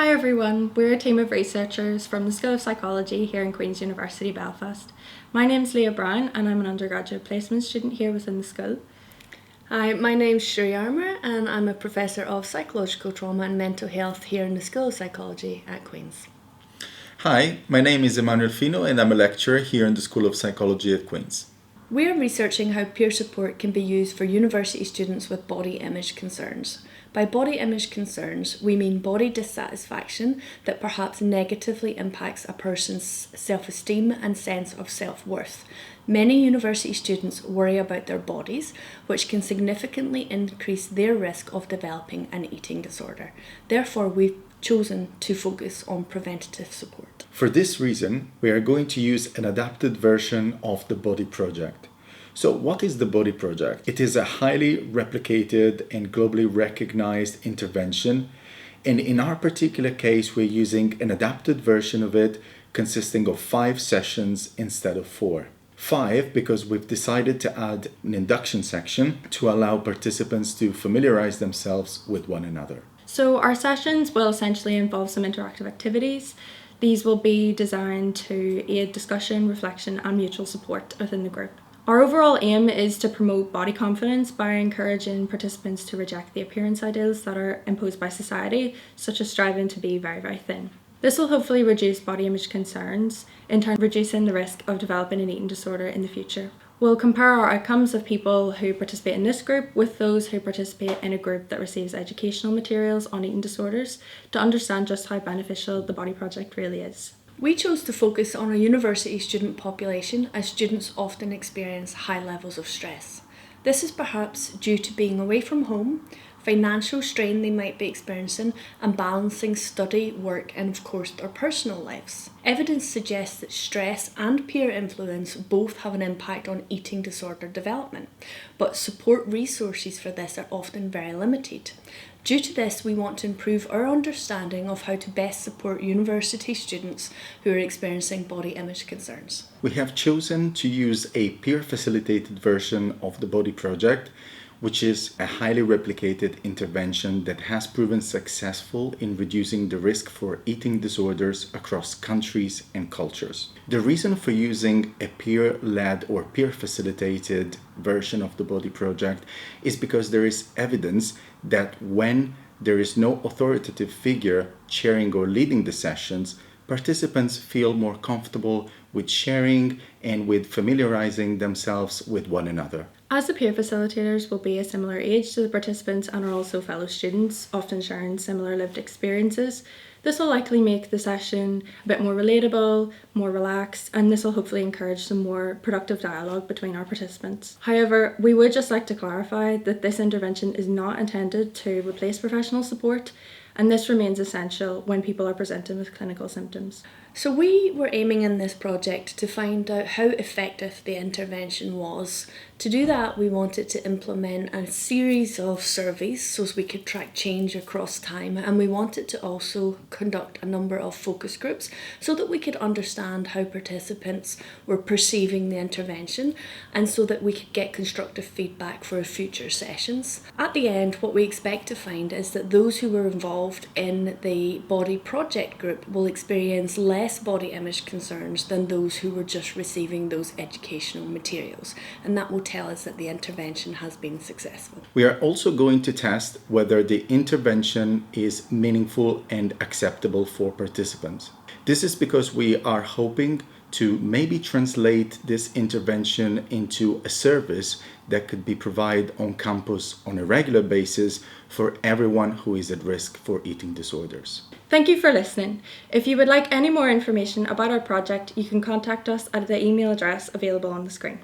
Hi everyone, we're a team of researchers from the School of Psychology here in Queen's University Belfast. My name's Leah Brown and I'm an undergraduate placement student here within the school. Hi, my name's Shuri Armour and I'm a Professor of Psychological Trauma and Mental Health here in the School of Psychology at Queen's. Hi, my name is Emmanuel Fino and I'm a lecturer here in the School of Psychology at Queen's. We are researching how peer support can be used for university students with body image concerns. By body image concerns, we mean body dissatisfaction that perhaps negatively impacts a person's self-esteem and sense of self-worth. Many university students worry about their bodies, which can significantly increase their risk of developing an eating disorder. Therefore, we've chosen to focus on preventative support. For this reason, we are going to use an adapted version of the Body Project. So what is the Body Project? It is a highly replicated and globally recognized intervention. And in our particular case, we're using an adapted version of it consisting of 5 sessions instead of 4. 5 because we've decided to add an induction section to allow participants to familiarize themselves with one another. So our sessions will essentially involve some interactive activities. These will be designed to aid discussion, reflection and mutual support within the group. Our overall aim is to promote body confidence by encouraging participants to reject the appearance ideals that are imposed by society, such as striving to be very, very thin. This will hopefully reduce body image concerns, in turn reducing the risk of developing an eating disorder in the future. We'll compare our outcomes of people who participate in this group with those who participate in a group that receives educational materials on eating disorders to understand just how beneficial the Body Project really is. We chose to focus on a university student population as students often experience high levels of stress. This is perhaps due to being away from home, financial strain they might be experiencing, and balancing study, work, and of course their personal lives. Evidence suggests that stress and peer influence both have an impact on eating disorder development, but support resources for this are often very limited. Due to this, we want to improve our understanding of how to best support university students who are experiencing body image concerns. We have chosen to use a peer-facilitated version of the Body Project, which is a highly replicated intervention that has proven successful in reducing the risk for eating disorders across countries and cultures. The reason for using a peer-led or peer-facilitated version of the Body Project is because there is evidence that when there is no authoritative figure chairing or leading the sessions, participants feel more comfortable with sharing and with familiarizing themselves with one another. As the peer facilitators will be a similar age to the participants and are also fellow students, often sharing similar lived experiences, this will likely make the session a bit more relatable, more relaxed, and this will hopefully encourage some more productive dialogue between our participants. However, we would just like to clarify that this intervention is not intended to replace professional support, and this remains essential when people are presenting with clinical symptoms. So we were aiming in this project to find out how effective the intervention was. To do that, we wanted to implement a series of surveys so we could track change across time, and we wanted to also conduct a number of focus groups so that we could understand how participants were perceiving the intervention and so that we could get constructive feedback for future sessions. At the end, what we expect to find is that those who were involved in the Body Project group will experience less body image concerns than those who were just receiving those educational materials, and that will tell us that the intervention has been successful. We are also going to test whether the intervention is meaningful and acceptable for participants. This is because we are hoping to maybe translate this intervention into a service that could be provided on campus on a regular basis for everyone who is at risk for eating disorders. Thank you for listening. If you would like any more information about our project, you can contact us at the email address available on the screen.